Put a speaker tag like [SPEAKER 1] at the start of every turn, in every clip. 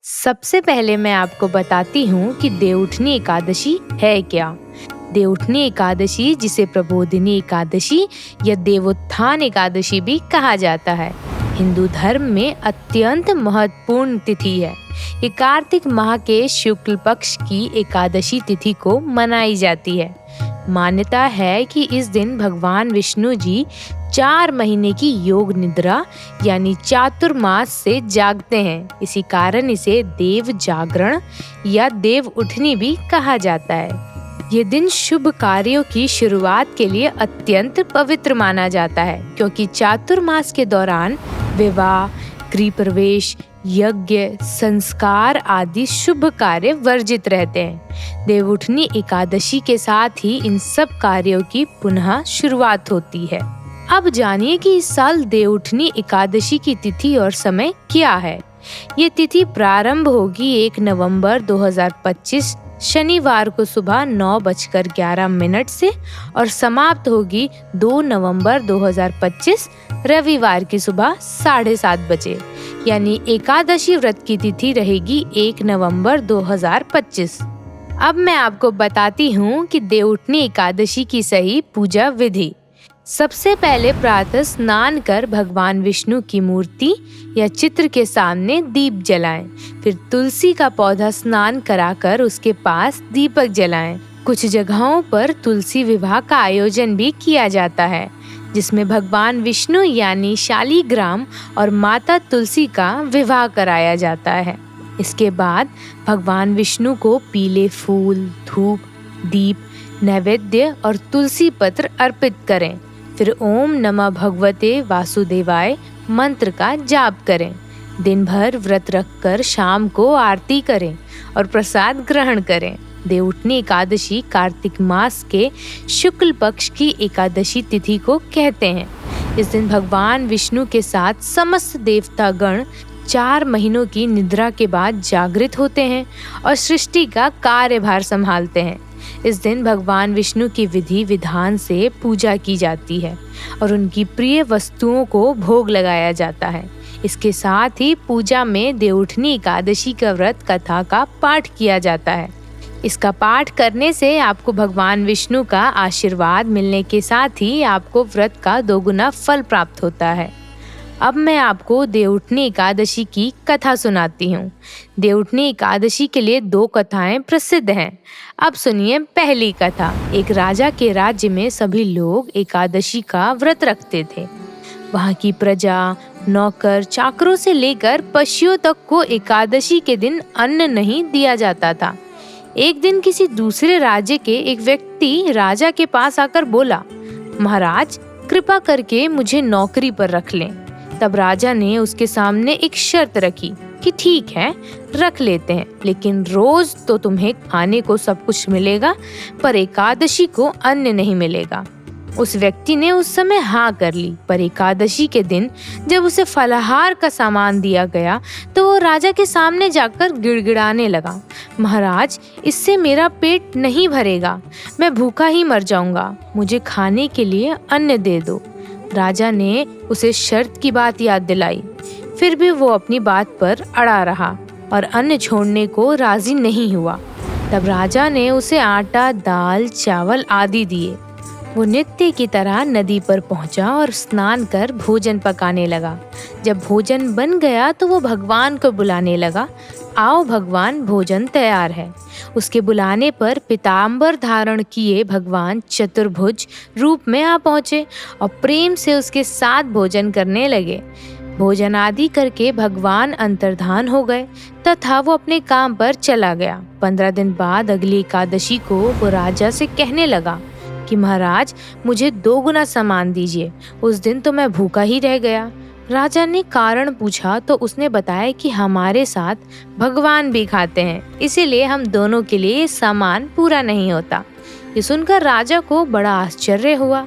[SPEAKER 1] सबसे पहले मैं आपको बताती हूँ कि देवउठनी एकादशी है क्या। देवउठनी एकादशी, जिसे प्रबोधिनी एकादशी या देवोत्थान एकादशी भी कहा जाता है, हिंदू धर्म में अत्यंत महत्वपूर्ण तिथि है। ये कार्तिक माह के शुक्ल पक्ष की एकादशी तिथि को मनाई जाती है। मान्यता है कि इस दिन भगवान विष्णु जी 4 महीने की योग निद्रा यानी चातुर्मास से जागते हैं। इसी कारण इसे देव जागरण या देव उठनी भी कहा जाता है। ये दिन शुभ कार्यों की शुरुआत के लिए अत्यंत पवित्र माना जाता है, क्योंकि चातुर्मास के दौरान विवाह, गृह प्रवेश, यज्ञ, संस्कार आदि शुभ कार्य वर्जित रहते हैं। देवउठनी एकादशी के साथ ही इन सब कार्यों की पुनः शुरुआत होती है। अब जानिए कि इस साल देवउठनी एकादशी की तिथि और समय क्या है। ये तिथि प्रारंभ होगी 1 नवंबर 2025 शनिवार को सुबह 9:11 से और समाप्त होगी 2 नवंबर 2025 रविवार की सुबह 7:30 बजे। यानी एकादशी व्रत की तिथि रहेगी 1 नवंबर 2025। अब मैं आपको बताती हूँ कि देवउठनी एकादशी की सही पूजा विधि। सबसे पहले प्रातः स्नान कर भगवान विष्णु की मूर्ति या चित्र के सामने दीप जलाएं। फिर तुलसी का पौधा स्नान कराकर उसके पास दीपक जलाएं। कुछ जगहों पर तुलसी विवाह का आयोजन भी किया जाता है, जिसमें भगवान विष्णु यानी शालीग्राम और माता तुलसी का विवाह कराया जाता है। इसके बाद भगवान विष्णु को पीले फूल, धूप, दीप, नैवेद्य और तुलसी पत्र अर्पित करें। फिर ओम नमः भगवते वासुदेवाय मंत्र का जाप करें। दिन भर व्रत रखकर शाम को आरती करें और प्रसाद ग्रहण करें। देवउठनी एकादशी कार्तिक मास के शुक्ल पक्ष की एकादशी तिथि को कहते हैं। इस दिन भगवान विष्णु के साथ समस्त देवतागण 4 महीनों की निद्रा के बाद जागृत होते हैं और सृष्टि का कार्यभार संभालते हैं। इस दिन भगवान विष्णु की विधि विधान से पूजा की जाती है और उनकी प्रिय वस्तुओं को भोग लगाया जाता है। इसके साथ ही पूजा में देवउठनी एकादशी का व्रत कथा का पाठ किया जाता है। इसका पाठ करने से आपको भगवान विष्णु का आशीर्वाद मिलने के साथ ही आपको व्रत का 2 गुना फल प्राप्त होता है। अब मैं आपको देवउठनी एकादशी की कथा सुनाती हूँ। देवउठनी एकादशी के लिए 2 कथाएं प्रसिद्ध हैं। अब सुनिए पहली कथा। एक राजा के राज्य में सभी लोग एकादशी का व्रत रखते थे। वहाँ की प्रजा, नौकर, चाकरों से लेकर पशुओं तक को एकादशी के दिन अन्न नहीं दिया जाता था। एक दिन किसी दूसरे राज्य के एक व्यक्ति राजा के पास आकर बोला, महाराज, कृपा करके मुझे नौकरी पर रख लें। तब राजा ने उसके सामने एक शर्त रखी कि ठीक है, रख लेते हैं, लेकिन रोज तो तुम्हें खाने को सब कुछ मिलेगा, पर एकादशी को अन्न नहीं मिलेगा। उस व्यक्ति ने उस समय हाँ कर ली, पर एकादशी के दिन जब उसे फलाहार का सामान दिया गया तो वो राजा के सामने जाकर गिड़गिड़ाने लगा, महाराज, इससे मेरा पेट नहीं भरेगा, मैं भूखा ही मर जाऊंगा, मुझे खाने के लिए अन्न दे दो। राजा ने उसे शर्त की बात याद दिलाई, फिर भी वो अपनी बात पर अड़ा रहा और अन्न छोड़ने को राजी नहीं हुआ। तब राजा ने उसे आटा, दाल, चावल आदि दिए। वो नित्य की तरह नदी पर पहुंचा और स्नान कर भोजन पकाने लगा। जब भोजन बन गया तो वो भगवान को बुलाने लगा, आओ भगवान, भोजन तैयार है। उसके बुलाने पर पीताम्बर धारण किए भगवान चतुर्भुज रूप में आ पहुंचे और प्रेम से उसके साथ भोजन करने लगे। भोजन आदि करके भगवान अंतर्धान हो गए तथा वो अपने काम पर चला गया। 15 दिन बाद अगली एकादशी को वो राजा से कहने लगा कि महाराज, मुझे 2 गुना सामान दीजिए, उस दिन तो मैं भूखा ही रह गया। राजा ने कारण पूछा तो उसने बताया कि हमारे साथ भगवान भी खाते हैं, इसीलिए हम दोनों के लिए सामान पूरा नहीं होता। ये सुनकर राजा को बड़ा आश्चर्य हुआ।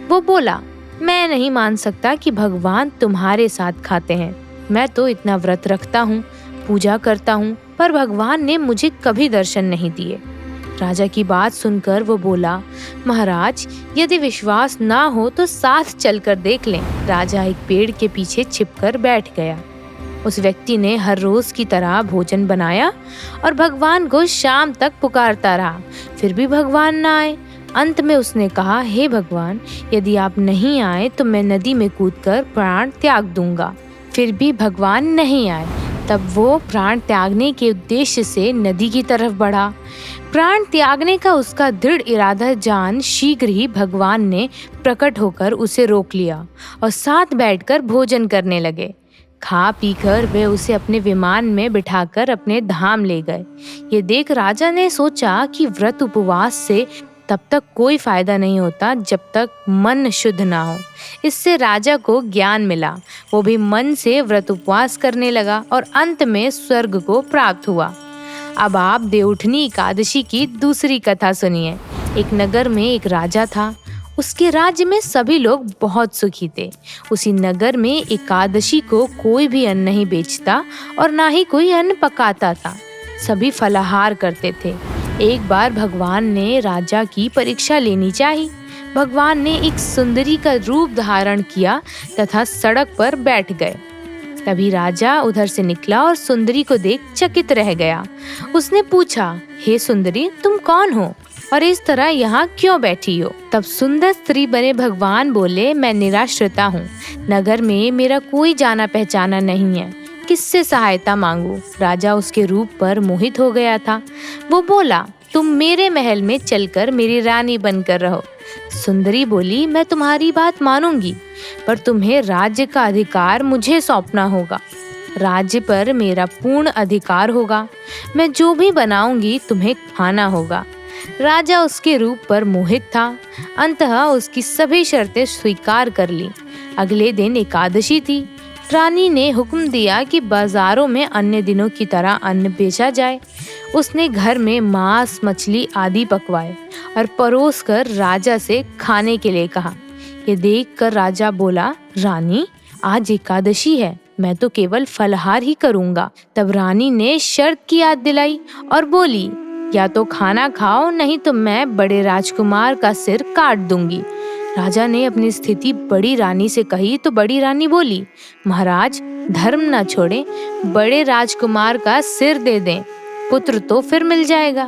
[SPEAKER 1] वो बोला, मैं नहीं मान सकता कि भगवान तुम्हारे साथ खाते हैं। मैं तो इतना व्रत रखता हूँ, पूजा करता हूँ, पर भगवान ने मुझे कभी दर्शन नहीं दिए। राजा की बात सुनकर वो बोला, महाराज, यदि विश्वास ना हो तो साथ चलकर देख लें। राजा एक पेड़ के पीछे छिपकर बैठ गया। उस व्यक्ति ने हर रोज की तरह भोजन बनाया और भगवान को शाम तक पुकारता रहा, फिर भी भगवान न आए। अंत में उसने कहा, हे भगवान, यदि आप नहीं आए तो मैं नदी में कूदकर प्राण त्याग दूंगा। फिर भी भगवान नहीं आए। तब वो प्राण त्यागने के उद्देश्य से नदी की तरफ बढ़ा। प्राण त्यागने का उसका दृढ़ इरादा जान शीघ्र ही भगवान ने प्रकट होकर उसे रोक लिया और साथ बैठकर भोजन करने लगे। खा पीकर वे उसे अपने विमान में बिठाकर अपने धाम ले गए। ये देख राजा ने सोचा कि व्रत उपवास से तब तक कोई फायदा नहीं होता जब तक मन शुद्ध ना हो। इससे राजा को ज्ञान मिला। वो भी मन से व्रत उपवास करने लगा और अंत में स्वर्ग को प्राप्त हुआ। अब आप देवउठनी एकादशी की दूसरी कथा सुनिए। एक नगर में एक राजा था। उसके राज्य में सभी लोग बहुत सुखी थे। उसी नगर में एकादशी को कोई भी अन्न नहीं बेचता और ना ही कोई अन्न पकाता था। सभी फलाहार करते थे। एक बार भगवान ने राजा की परीक्षा लेनी चाहिए। भगवान ने एक सुंदरी का रूप धारण किया तथा सड़क पर बैठ गए। तभी राजा उधर से निकला और सुंदरी को देख चकित रह गया। उसने पूछा, हे सुंदरी, तुम कौन हो और इस तरह यहाँ क्यों बैठी हो? तब सुंदर स्त्री बने भगवान बोले, मैं निराश्रिता हूँ। नगर में मेरा कोई जाना पहचाना नहीं है। किससे सहायता मांगू? राजा उसके रूप पर मोहित हो गया था। वो बोला, तुम मेरे महल में चलकर मेरी रानी बनकर रहो। सुंदरी बोली, मैं तुम्हारी बात मानूंगी, पर तुम्हें राज्य का अधिकार मुझे सौंपना होगा। राज्य पर मेरा पूर्ण अधिकार होगा। मैं जो भी बनाऊंगी तुम्हें खाना होगा। राजा उसके रूप पर मोहित था। अंततः उसकी सभी शर्तें स्वीकार कर ली। अगले दिन एकादशी थी। रानी ने हुक्म दिया कि बाजारों में अन्य दिनों की तरह अन्न बेचा जाए। उसने घर में मांस, मछली आदि पकवाए और परोस कर राजा से खाने के लिए कहा। ये देखकर राजा बोला, रानी, आज एकादशी है, मैं तो केवल फलाहार ही करूंगा। तब रानी ने शर्त की याद दिलाई और बोली, या तो खाना खाओ, नहीं तो मैं बड़े राजकुमार का सिर काट दूंगी। राजा ने अपनी स्थिति बड़ी रानी से कही तो बड़ी रानी बोली, महाराज, धर्म न छोड़ें, बड़े राजकुमार का सिर दे दें। पुत्र तो फिर मिल जाएगा,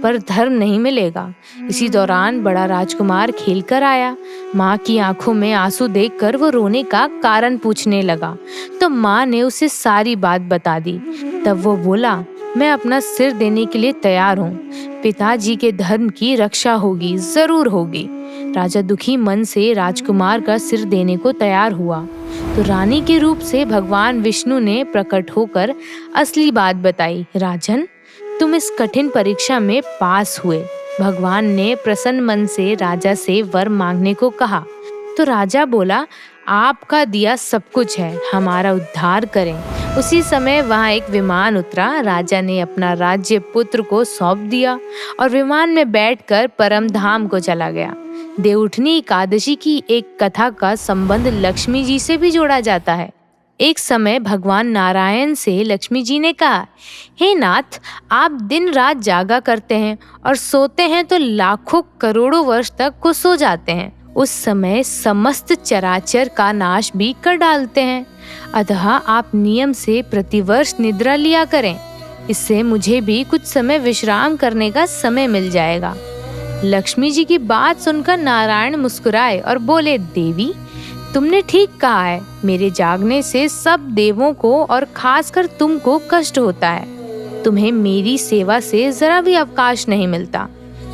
[SPEAKER 1] पर धर्म नहीं मिलेगा। इसी दौरान बड़ा राजकुमार खेलकर आया। माँ की आंखों में आंसू देखकर वो रोने का कारण पूछने लगा, तो माँ ने उसे सारी बात बता दी। तब वो बोला, मैं अपना सिर देने के लिए तैयार हूँ। पिताजी के धर्म की रक्षा होगी, जरूर होगी। राजा दुखी मन से राजकुमार का सिर देने को तैयार हुआ तो रानी के रूप से भगवान विष्णु ने प्रकट होकर असली बात बताई। राजन, तुम इस कठिन परीक्षा में पास हुए। भगवान ने प्रसन्न मन से राजा से वर मांगने को कहा तो राजा बोला, आपका दिया सब कुछ है, हमारा उद्धार करें। उसी समय वहाँ एक विमान उतरा। राजा ने अपना राज्य पुत्र को सौंप दिया और विमान में बैठकर परम धाम को चला गया। देवउठनी एकादशी की एक कथा का संबंध लक्ष्मी जी से भी जोड़ा जाता है। एक समय भगवान नारायण से लक्ष्मी जी ने कहा, हे नाथ, आप दिन रात जागा करते हैं और सोते हैं तो लाखों करोड़ों वर्ष तक को सो जाते हैं। उस समय समस्त चराचर का नाश भी कर डालते हैं। अतः आप नियम से प्रतिवर्ष निद्रा लिया करें। इससे मुझे भी कुछ समय विश्राम करने का समय मिल जाएगा। लक्ष्मी जी की बात सुनकर नारायण मुस्कुराए और बोले, देवी, तुमने ठीक कहा है। मेरे जागने से सब देवों को और खासकर तुमको कष्ट होता है। तुम्हें मेरी सेवा से जरा भी अवकाश नहीं मिलता।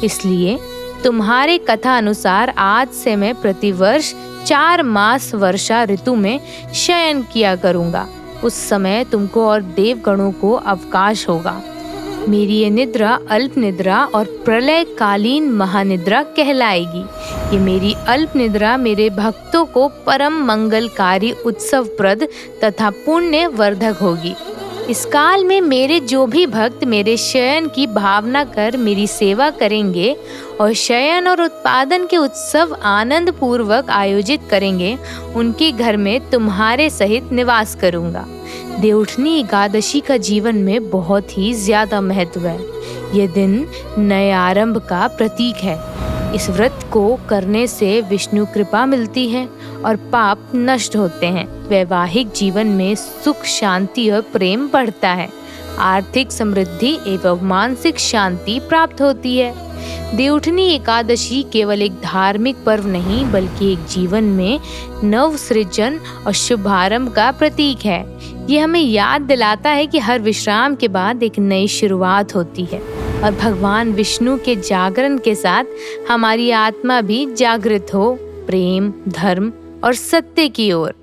[SPEAKER 1] इसलिए तुम्हारे कथा अनुसार आज से मैं प्रतिवर्ष 4 मास वर्षा ऋतु में शयन किया करूंगा। उस समय तुमको और देवगणों को अवकाश होगा। मेरी ये निद्रा अल्प निद्रा और प्रलय कालीन महानिद्रा कहलाएगी। ये मेरी अल्प निद्रा मेरे भक्तों को परम मंगलकारी, उत्सवप्रद तथा पुण्य वर्धक होगी। इस काल में मेरे जो भी भक्त मेरे शयन की भावना कर मेरी सेवा करेंगे और शयन और उत्पादन के उत्सव आनंद पूर्वक आयोजित करेंगे, उनके घर में तुम्हारे सहित निवास करूंगा। देवउठनी एकादशी का जीवन में बहुत ही ज्यादा महत्व है। ये दिन नए आरंभ का प्रतीक है। इस व्रत को करने से विष्णु कृपा मिलती है और पाप नष्ट होते हैं। वैवाहिक जीवन में सुख, शांति और प्रेम बढ़ता है। आर्थिक समृद्धि एवं मानसिक शांति प्राप्त होती है। देवउठनी एकादशी केवल एक धार्मिक पर्व नहीं बल्कि एक जीवन में नव सृजन और शुभारंभ का प्रतीक है। ये हमें याद दिलाता है कि हर विश्राम के बाद एक नई शुरुआत होती है और भगवान विष्णु के जागरण के साथ हमारी आत्मा भी जागृत हो प्रेम, धर्म और सत्य की ओर।